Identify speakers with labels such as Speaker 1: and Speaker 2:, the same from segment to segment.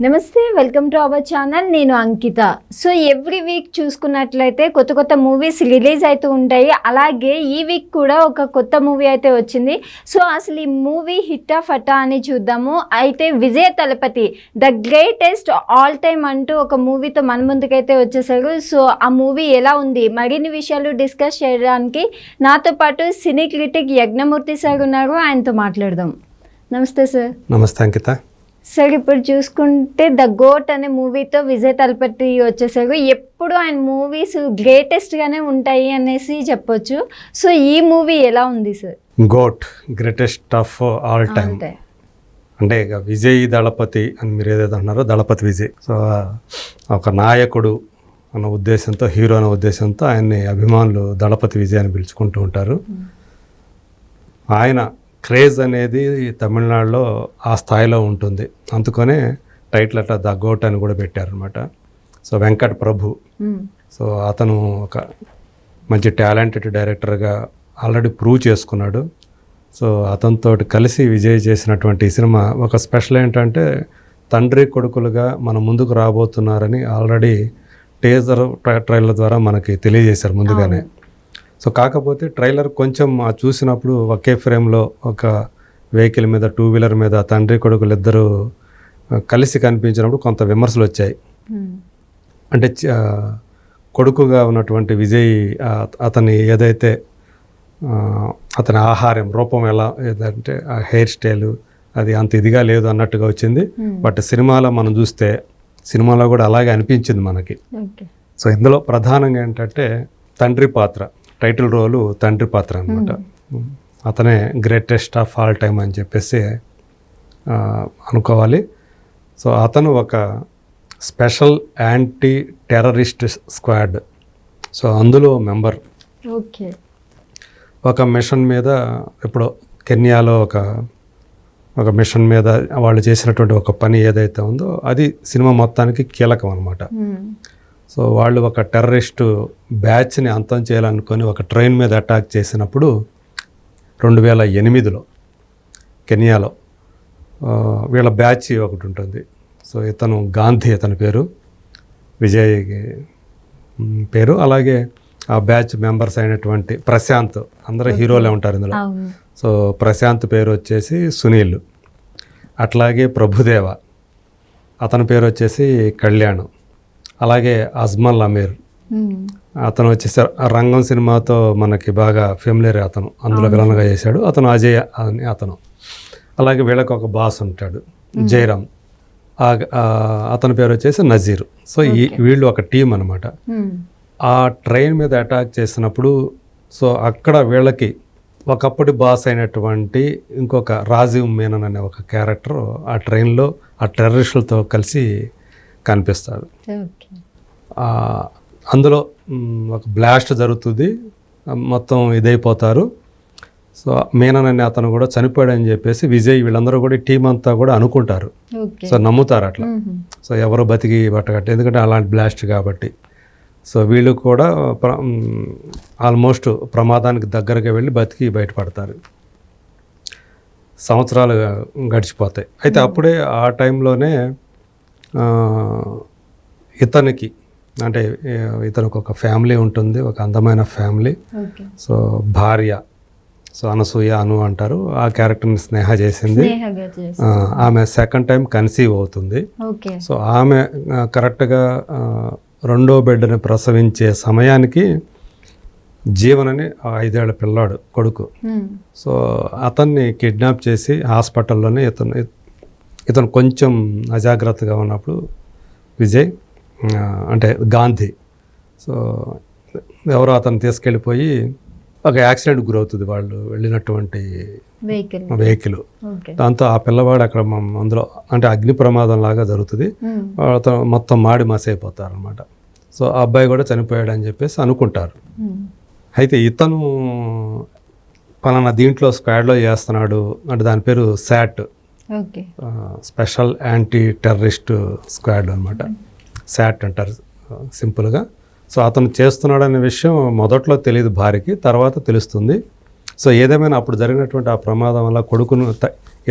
Speaker 1: నమస్తే, welcome to our channel. నేను అంకిత. So every week చూసుకున్నట్లయితే కొత్త కొత్త మూవీస్ రిలీజ్ అవుతూ ఉంటాయి. అలాగే ఈ వీక్ కూడా ఒక కొత్త మూవీ అయితే వచ్చింది. సో అసలు ఈ మూవీ హిట్టా ఫటా అని చూద్దాము. అయితే Vijay Thalapathy the greatest all time అంటూ ఒక మూవీతో మన ముందుకైతే వచ్చేసారు. సో ఆ మూవీ ఎలా ఉంది, మరిన్ని విషయాలు డిస్కస్ చేయడానికి నాతో పాటు సినీ క్రిటిక్ యజ్ఞమూర్తి సార్ ఉన్నారు. ఆయనతో మాట్లాడదాం. నమస్తే సార్.
Speaker 2: నమస్తే అంకిత.
Speaker 1: సార్, ఇప్పుడు చూసుకుంటే ద గోట్ అనే మూవీతో విజయ్ తలపతి వచ్చేసారు. ఎప్పుడు ఆయన మూవీస్ గ్రేటెస్ట్గానే ఉంటాయి అనేసి చెప్పొచ్చు. సో ఈ మూవీ ఎలా ఉంది sir?
Speaker 2: GOAT greatest of all time అంటే ఇక విజయ్ దళపతి అని మీరు ఏదైతే అన్నారో, దళపతి విజయ్. సో ఒక నాయకుడు అన్న ఉద్దేశంతో, హీరో అనే ఉద్దేశంతో ఆయన్ని అభిమానులు దళపతి విజయ్ అని పిలుచుకుంటూ ఉంటారు. ఆయన క్రేజ్ అనేది తమిళనాడులో ఆ స్థాయిలో ఉంటుంది. అందుకనే టైటిల్ అట్లా ద గోట్ అని కూడా పెట్టారనమాట. సో వెంకట్ ప్రభు, సో అతను ఒక మంచి టాలెంటెడ్ డైరెక్టర్గా ఆల్రెడీ ప్రూవ్ చేసుకున్నాడు. సో అతనితో కలిసి విజయ్ చేసినటువంటి ఈ సినిమా ఒక స్పెషల్ ఏంటంటే, తండ్రి కొడుకులుగా మన ముందుకు రాబోతున్నారని ఆల్రెడీ టీజర్ ట్రైలర్ ద్వారా మనకి తెలియజేశారు ముందుగానే. సో కాకపోతే ట్రైలర్ కొంచెం చూసినప్పుడు ఒకే ఫ్రేమ్లో ఒక వెహికల్ మీద, టూ వీలర్ మీద తండ్రి కొడుకులు ఇద్దరు కలిసి కనిపించినప్పుడు కొంత విమర్శలు వచ్చాయి. అంటే కొడుకుగా ఉన్నటువంటి విజయ్ అతని ఏదైతే అతని ఆహారం రూపం ఎలా ఏదంటే ఆ హెయిర్ స్టైలు అది అంత ఇదిగా లేదు అన్నట్టుగా వచ్చింది. బట్ సినిమాలో మనం చూస్తే సినిమాలో కూడా అలాగే అనిపించింది మనకి. సో ఇందులో ప్రధానంగా ఏంటంటే తండ్రి పాత్ర, టైటిల్ రోలు తండ్రి పాత్ర అనమాట. అతనే గ్రేటెస్ట్ ఆఫ్ ఆల్ టైమ్ అని చెప్పేసి అనుకోవాలి. సో అతను ఒక special anti terrorist squad, so అందులో మెంబర్. ఒక మిషన్ మీద ఇప్పుడు కెన్యాలో ఒక మిషన్ మీద వాళ్ళు చేసినటువంటి ఒక పని ఏదైతే ఉందో అది సినిమా మొత్తానికి కీలకం అనమాట. సో వాళ్ళు ఒక టెర్రరిస్టు బ్యాచ్ని అంతం చేయాలనుకొని ఒక ట్రైన్ మీద అటాక్ చేసినప్పుడు 2008లో కెన్యాలో వీళ్ళ బ్యాచ్ ఒకటి ఉంటుంది. సో ఇతను గాంధీ, అతని పేరు విజయ్ పేరు. అలాగే ఆ బ్యాచ్ మెంబర్స్ అయినటువంటి ప్రశాంత్, అందరూ హీరోలే ఉంటారు ఇందులో. సో ప్రశాంత్ పేరు వచ్చేసి సునీల్. అట్లాగే ప్రభుదేవ, అతని పేరు వచ్చేసి కళ్యాణ్. అలాగే అజ్మల్ అమీర్, అతను వచ్చేసి రంగం సినిమాతో మనకి బాగా ఫెమిలియర్. అతను అందులో విలన్గా చేశాడు. అతను అజయ్ అని అతను. అలాగే వీళ్ళకి ఒక బాస్ ఉంటాడు జయరామ్, అతని పేరు వచ్చేసి నజీర్. సో వీళ్ళు ఒక టీం అనమాట. ఆ ట్రైన్ మీద అటాక్ చేసినప్పుడు సో అక్కడ వీళ్ళకి ఒకప్పటి బాస్ అయినటువంటి ఇంకొక రాజీవ్ మేనన్ అనే ఒక క్యారెక్టర్ ఆ ట్రైన్లో ఆ టెర్రరిస్టులతో కలిసి కనిపిస్తాడు. అందులో ఒక బ్లాస్ట్ జరుగుతుంది, మొత్తం ఇదైపోతారు. సో మేనన్ అనే అతను కూడా చనిపోయాడని చెప్పేసి విజయ్ వీళ్ళందరూ కూడా టీం అంతా కూడా అనుకుంటారు. సో నమ్ముతారు అట్లా. సో ఎవరు బతికి బట్టగట్టు, ఎందుకంటే అలాంటి బ్లాస్ట్ కాబట్టి. సో వీళ్ళు కూడా ఆల్మోస్ట్ ప్రమాదానికి దగ్గరగా వెళ్ళి బతికి బయటపడతారు. సంవత్సరాలు గడిచిపోతాయి. అయితే అప్పుడే ఆ టైంలోనే ఇతనికి అంటే ఇతనికి ఒక ఫ్యామిలీ ఉంటుంది, ఒక అందమైన ఫ్యామిలీ. సో భార్య, సో అనసూయ అను అంటారు, ఆ క్యారెక్టర్ని స్నేహ చేసింది. ఆమె సెకండ్ టైం కన్సీవ్ అవుతుంది. సో ఆమె కరెక్ట్గా రెండో బిడ్డని ప్రసవించే సమయానికి జీవనని 5 ఏళ్ల పిల్లాడు కొడుకు. సో అతన్ని కిడ్నాప్ చేసి హాస్పిటల్లోనే ఇతను కొంచెం అజాగ్రత్తగా ఉన్నప్పుడు విజయ్ అంటే గాంధీ, సో ఎవరో అతను తీసుకెళ్ళిపోయి ఒక యాక్సిడెంట్ గురవుతుంది వాళ్ళు వెళ్ళినటువంటి వెహికల్. దాంతో ఆ పిల్లవాడు అక్కడ అందులో అంటే అగ్ని ప్రమాదం లాగా జరుగుతుంది. అతను మొత్తం మాడి మసైపోతారు అనమాట. సో ఆ అబ్బాయి కూడా చనిపోయాడు అని చెప్పేసి అనుకుంటారు. అయితే ఇతను పలానా దీంట్లో స్క్వాడ్లో చేస్తున్నాడు అంటే దాని పేరు SAT, special anti terrorist squad అనమాట. శాట్ అంటారు సింపుల్గా. సో అతను చేస్తున్నాడనే విషయం మొదట్లో తెలియదు భార్యకి, తర్వాత తెలుస్తుంది. సో ఏదేమైనా అప్పుడు జరిగినటువంటి ఆ ప్రమాదం వల్ల కొడుకును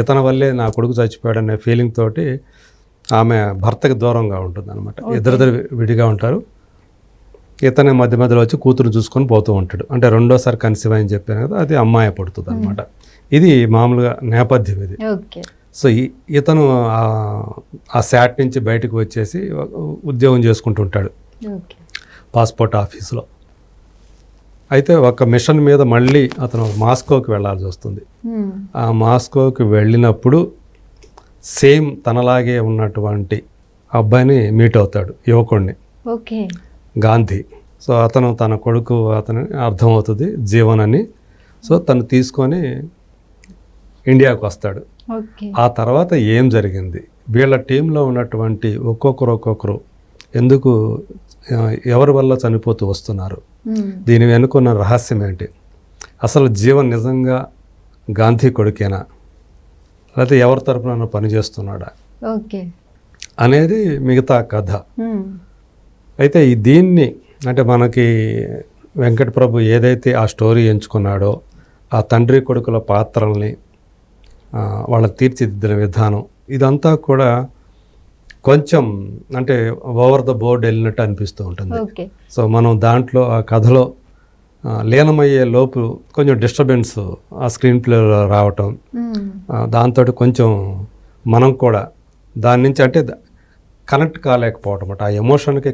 Speaker 2: ఇతని వల్లే నా కొడుకు చచ్చిపోయాడనే ఫీలింగ్ తోటి ఆమె భర్తకి దూరంగా ఉంటుంది అనమాట. ఇద్దరిద్దరు విడిగా ఉంటారు. ఇతనే మధ్య మధ్యలో వచ్చి కూతురు చూసుకొని పోతూ ఉంటాడు. అంటే రెండోసారి కన్సీవ్ అని చెప్పాను కదా, అది అమ్మాయి పుడుతుంది అనమాట. ఇది మామూలుగా నేపథ్యం ఇది. సో ఇతను ఆ శాట్ నుంచి బయటకు వచ్చేసి ఉద్యోగం చేసుకుంటూ ఉంటాడు పాస్పోర్ట్ ఆఫీసులో. అయితే ఒక మిషన్ మీద మళ్ళీ అతను మాస్కోకి వెళ్ళాల్సి వస్తుంది. ఆ మాస్కోకి వెళ్ళినప్పుడు సేమ్ తనలాగే ఉన్నటువంటి అబ్బాయిని మీట్ అవుతాడు, యువకుడిని, గాంధీ. సో అతను తన కొడుకు అతని అర్థమవుతుంది జీవన్ అని. సో తను తీసుకొని ఇండియాకు వస్తాడు. ఆ తర్వాత ఏం జరిగింది, వీళ్ళ టీంలో ఉన్నటువంటి ఒక్కొక్కరు ఎందుకు ఎవరి వల్ల చనిపోతూ వస్తున్నారు, దీని వెనుకున్న రహస్యం ఏంటి, అసలు జీవన్ నిజంగా గాంధీ కొడుకేనా లేకపోతే ఎవరి తరపున పనిచేస్తున్నాడా అనేది మిగతా కథ. అయితే దీన్ని అంటే మనకి వెంకట ప్రభు ఏదైతే ఆ స్టోరీ ఎంచుకున్నాడో ఆ తండ్రి కొడుకుల పాత్రల్ని వాళ్ళని తీర్చిదిద్దిన విధానం ఇదంతా కూడా కొంచెం అంటే ఓవర్ ద బోర్డ్ వెళ్ళినట్టు అనిపిస్తూ ఉంటుంది. సో మనం దాంట్లో ఆ కథలో లీనమయ్యే లోపు కొంచెం డిస్టర్బెన్స్ ఆ స్క్రీన్ ప్లేలో రావటం, దాంతో కొంచెం మనం కూడా దాని నుంచి అంటే కనెక్ట్ కాలేకపోవటం, ఆ ఎమోషన్కి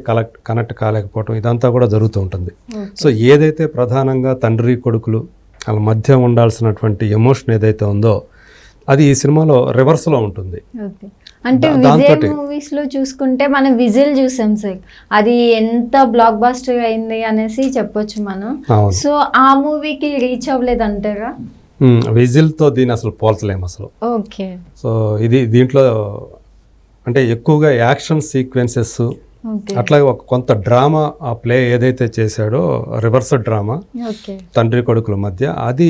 Speaker 2: కనెక్ట్ కాలేకపోవటం ఇదంతా కూడా జరుగుతూ ఉంటుంది. సో ఏదైతే ప్రధానంగా తండ్రి కొడుకులు వాళ్ళ మధ్య ఉండాల్సినటువంటి ఎమోషన్ ఏదైతే ఉందో అది ఈ సినిమాలో రివర్స్లో ఉంటుంది.
Speaker 1: అంటే విజయ్ మూవీస్ లో చూసుకుంటే మనం విజిల్ చూసాం సార్, అది ఎంత బ్లాక్ బాస్టర్ అయింది అనేసి చెప్పొచ్చు మనం. సో ఆ మూవీకి రీచ్ అవ్వలేదు అంటారా?
Speaker 2: విజిల్తో దీన్ని అసలు పోల్చలేము అసలు.
Speaker 1: ఓకే.
Speaker 2: సో ఇది దీంట్లో అంటే ఎక్కువగా యాక్షన్ సీక్వెన్సెస్ అట్లాగే ఒక కొంత డ్రామా ఆ ప్లే ఏదైతే చేశాడో రివర్స్ డ్రామా తండ్రి కొడుకుల మధ్య అది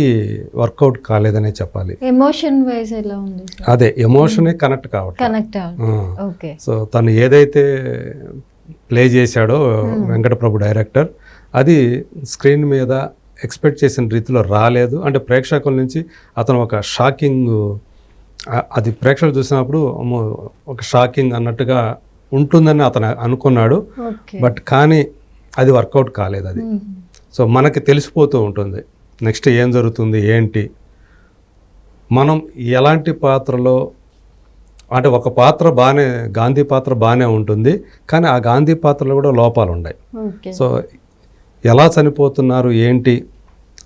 Speaker 2: వర్కౌట్ కాలేదనే చెప్పాలి.
Speaker 1: ఎమోషన్ వైజ్ ఎలా ఉంది?
Speaker 2: అదే ఎమోషనే కనెక్ట్ కావట్లేదు. సో తను ఏదైతే ప్లే చేశాడో వెంకట ప్రభు డైరెక్టర్ అది స్క్రీన్ మీద ఎక్స్పెక్ట్ చేసిన రీతిలో రాలేదు. అంటే ప్రేక్షకుల నుంచి అతను ఒక షాకింగ్, అది ప్రేక్షకులు చూసినప్పుడు ఒక షాకింగ్ అన్నట్టుగా ఉంటుందని అతను అనుకున్నాడు. బట్ కానీ అది వర్కౌట్ కాలేదు అది. సో మనకి తెలిసిపోతూ ఉంటుంది నెక్స్ట్ ఏం జరుగుతుంది ఏంటి, మనం ఎలాంటి పాత్రలో అంటే ఒక పాత్ర బాగానే గాంధీ పాత్ర బాగానే ఉంటుంది కానీ ఆ గాంధీ పాత్రలో కూడా లోపాలు ఉన్నాయి. సో ఎలా చనిపోతున్నారు ఏంటి,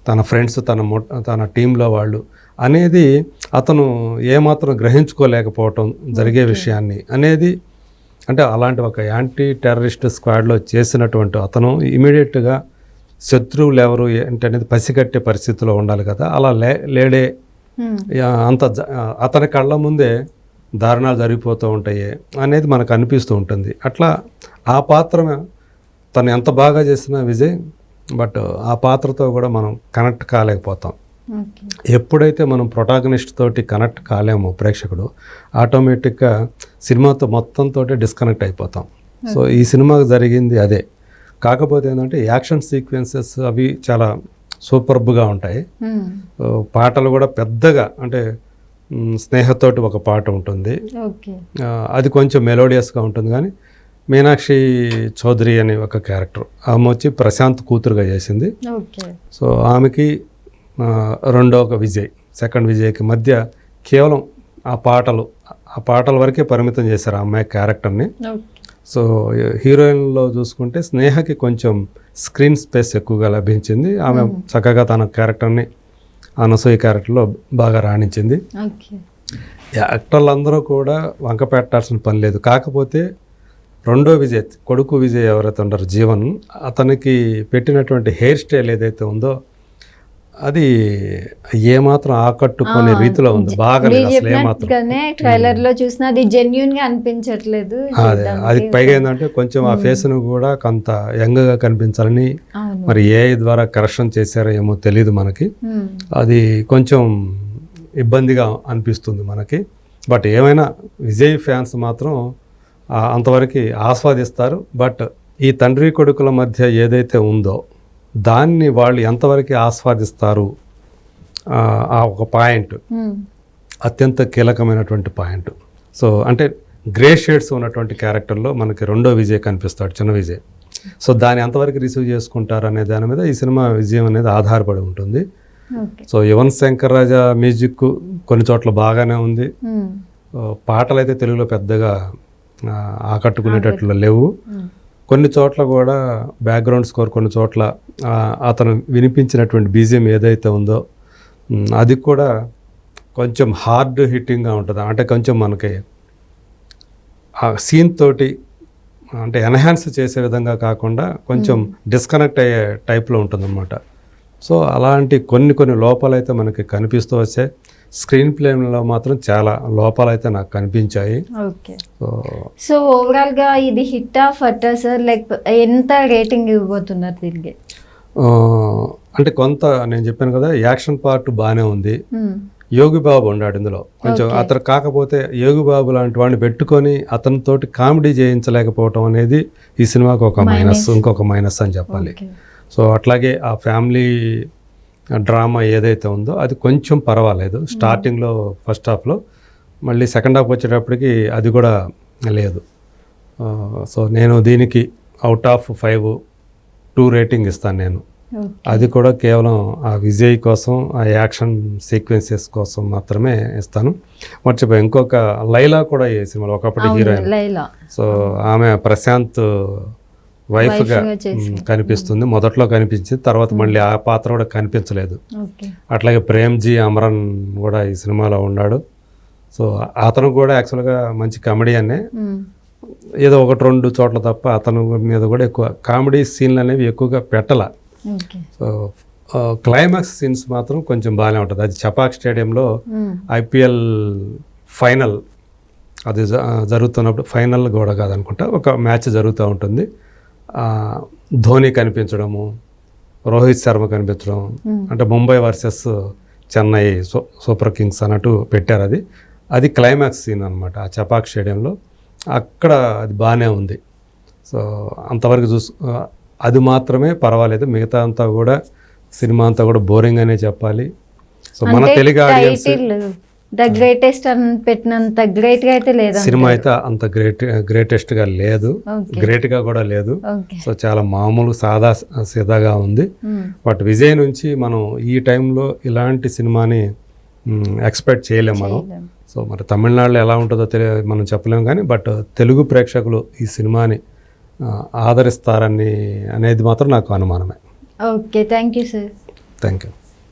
Speaker 2: తన ఫ్రెండ్స్ తన టీంలో వాళ్ళు అనేది అతను ఏమాత్రం గ్రహించుకోలేకపోవటం జరిగే విషయాన్ని అనేది. అంటే అలాంటి ఒక యాంటీ టెర్రరిస్ట్ స్క్వాడ్లో చేసినటువంటి అతను ఇమీడియట్గా శత్రువులు ఎవరు ఏంటి అనేది పసిగట్టే పరిస్థితిలో ఉండాలి కదా, అలా లేడే. అంత అతని కళ్ళ ముందే దారుణాలు జరిగిపోతూ ఉంటాయి అనేది మనకు అనిపిస్తూ ఉంటుంది. అట్లా ఆ పాత్ర తను ఎంత బాగా చేసినా విజయ్, బట్ ఆ పాత్రతో కూడా మనం కనెక్ట్ కాలేకపోతాం. ఎప్పుడైతే మనం ప్రొటాగనిస్ట్ తోటి కనెక్ట్ కాలేమో ప్రేక్షకుడు ఆటోమేటిక్గా సినిమాతో మొత్తంతో డిస్కనెక్ట్ అయిపోతాం. సో ఈ సినిమాకి జరిగింది అదే. కాకపోతే ఏంటంటే యాక్షన్ సీక్వెన్సెస్ అవి చాలా సూపర్బ్గా ఉంటాయి. పాటలు కూడా పెద్దగా అంటే స్నేహతోటి ఒక పాట ఉంటుంది, అది కొంచెం మెలోడియస్గా ఉంటుంది. కానీ మీనాక్షి చౌదరి అనే ఒక క్యారెక్టర్ ఆమె వచ్చి ప్రశాంత్ కూతురుగా చేసింది. సో ఆమెకి రెండో ఒక విజయ్, సెకండ్ విజయ్కి మధ్య కేవలం ఆ పాటల వరకే పరిమితం చేశారు ఆ అమ్మాయి క్యారెక్టర్ని. సో హీరోయిన్లో చూసుకుంటే స్నేహకి కొంచెం స్క్రీన్ స్పేస్ ఎక్కువగా లభించింది. ఆమె చక్కగా తన క్యారెక్టర్ని అనసూయ క్యారెక్టర్లో బాగా రాణించింది. యాక్టర్లు అందరూ కూడా వంక పెట్టాల్సిన పని లేదు. కాకపోతే రెండో విజయ్, కొడుకు విజయ్ ఎవరైతే ఉంటారో జీవన్, అతనికి పెట్టినటువంటి హెయిర్ స్టైల్ ఏదైతే ఉందో అది ఏమాత్రం ఆకట్టుకునే రీతిలో ఉంది. బాగా
Speaker 1: ట్రైలర్ లో చూసినా అది జెన్యూన్ గా అనిపించట్లేదు.
Speaker 2: అది పైగా ఏంటంటే కొంచెం ఆ ఫేస్ ను కూడా కొంత యంగ్ గా కనిపించాలని మరి ఏఐ ద్వారా కరెక్షన్ చేశారో ఏమో తెలియదు మనకి. అది కొంచెం ఇబ్బందిగా అనిపిస్తుంది మనకి. బట్ ఏమైనా విజయ్ ఫ్యాన్స్ మాత్రం అంతవరకు ఆస్వాదిస్తారు. బట్ ఈ తండ్రి కొడుకుల మధ్య ఏదైతే ఉందో దాన్ని వాళ్ళు ఎంతవరకు ఆస్వాదిస్తారు ఆ ఒక పాయింట్ అత్యంత కీలకమైనటువంటి పాయింట్. సో అంటే గ్రే షేడ్స్ ఉన్నటువంటి క్యారెక్టర్లో మనకి రెండో విజయ్ కనిపిస్తాడు, చిన్న విజయ్. సో దాన్ని ఎంతవరకు రిసీవ్ చేసుకుంటారు అనే దాని మీద ఈ సినిమా విజయం అనేది ఆధారపడి ఉంటుంది. సో యువన్ శంకర్ రాజా మ్యూజిక్ కొన్ని చోట్ల బాగానే ఉంది. పాటలు అయితే తెలుగులో పెద్దగా ఆకట్టుకునేటట్లు లేవు. కొన్ని చోట్ల కూడా బ్యాక్గ్రౌండ్ స్కోర్, కొన్ని చోట్ల అతను వినిపించినటువంటి బీజిఎం ఏదైతే ఉందో అది కూడా కొంచెం హార్డ్ హిట్టింగ్గా ఉంటుంది. అంటే కొంచెం మనకి ఆ సీన్ తోటి అంటే ఎన్హాన్స్ చేసే విధంగా కాకుండా కొంచెం డిస్కనెక్ట్ అయ్యే టైప్లో ఉంటుందన్నమాట. సో అలాంటి కొన్ని లోపాలైతే మనకి కనిపిస్తూ వచ్చాయి. స్క్రీన్ ప్లేలో మాత్రం చాలా లోపాలైతే నాకు కనిపించాయి.
Speaker 1: ఓకే. సో ఓవరాల్గా ఇది హిట్టా ఫట్టా సార్? లైక్ ఎంత రేటింగ్ ఇవ్వబోతున్నారు దీనికి?
Speaker 2: అంటే కొంత నేను చెప్పాను కదా, యాక్షన్ పార్ట్ బాగానే ఉంది. యోగి బాబు ఉన్నాడు ఇందులో కొంచెం. అతను కాకపోతే యోగి బాబు లాంటి వాడిని పెట్టుకొని అతనితోటి కామెడీ చేయించలేకపోవటం అనేది ఈ సినిమాకి ఒక మైనస్, ఇంకొక మైనస్ అని చెప్పాలి. సో అట్లాగే ఆ ఫ్యామిలీ డ్రామా ఏదైతే ఉందో అది కొంచెం పర్వాలేదు స్టార్టింగ్లో, ఫస్ట్ హాఫ్లో. మళ్ళీ సెకండ్ హాఫ్ వచ్చేటప్పటికి అది కూడా లేదు. సో నేను దీనికి అవుట్ ఆఫ్ 5 2 రేటింగ్ ఇస్తాను నేను. అది కూడా కేవలం ఆ విజయ్ కోసం, ఆ యాక్షన్ సీక్వెన్సెస్ కోసం మాత్రమే ఇస్తాను. మర్చిపోయి ఇంకొక లైలా కూడా ఈ సినిమాలో ఒకప్పటి హీరోయిన్. సో ఆమె ప్రశాంత్ వైఫ్గా కనిపిస్తుంది. మొదట్లో కనిపించింది, తర్వాత మళ్ళీ ఆ పాత్ర కూడా కనిపించలేదు. అట్లాగే ప్రేమ్జీ అమరన్ కూడా ఈ సినిమాలో ఉన్నాడు. సో అతను కూడా యాక్చువల్గా మంచి కామెడియన్నే, ఏదో 1-2 చోట్ల తప్ప అతను మీద కూడా ఎక్కువ కామెడీ సీన్లు అనేవి ఎక్కువగా పెట్టాల. సో క్లైమాక్స్ సీన్స్ మాత్రం కొంచెం బాగానే ఉంటుంది. అది చపాక్ స్టేడియంలో ఐపీఎల్ ఫైనల్ అది జరుగుతున్నప్పుడు, ఫైనల్ కూడా కాదనుకుంటా, ఒక మ్యాచ్ జరుగుతూ ఉంటుంది. ధోని కనిపించడము, రోహిత్ శర్మ కనిపించడం, అంటే Mumbai versus Chennai super Kings అన్నట్టు పెట్టారు. అది క్లైమాక్స్ సీన్ అనమాట ఆ చపాక్ స్టేడియంలో. అక్కడ అది బాగానే ఉంది. సో అంతవరకు అది మాత్రమే పర్వాలేదు. మిగతా అంతా కూడా సినిమా అంతా కూడా బోరింగ్ అనే చెప్పాలి. సో మన తెలుగు ఆడియన్స్
Speaker 1: ద గ్రేటెస్ట్ అని పెట్టినంత గ్రేట్ గా అయితే లేదు.
Speaker 2: సినిమా అయితే అంత గ్రేటెస్ట్ గా లేదు, గ్రేట్ గా కూడా లేదు. సో చాలా మామూలు సాదా సీదాగా ఉంది. బట్ విజయ్ నుంచి మనం ఈ టైంలో ఇలాంటి సినిమాని ఎక్స్పెక్ట్ చేయలేము మనం. సో మరి తమిళనాడులో ఎలా ఉంటుందో మనం చెప్పలేము, కానీ బట్ తెలుగు ప్రేక్షకులు ఈ సినిమాని ఆదరిస్తారని అనేది మాత్రం నాకు అనుమానమే.
Speaker 1: Okay, thank you sir.
Speaker 2: Thank you.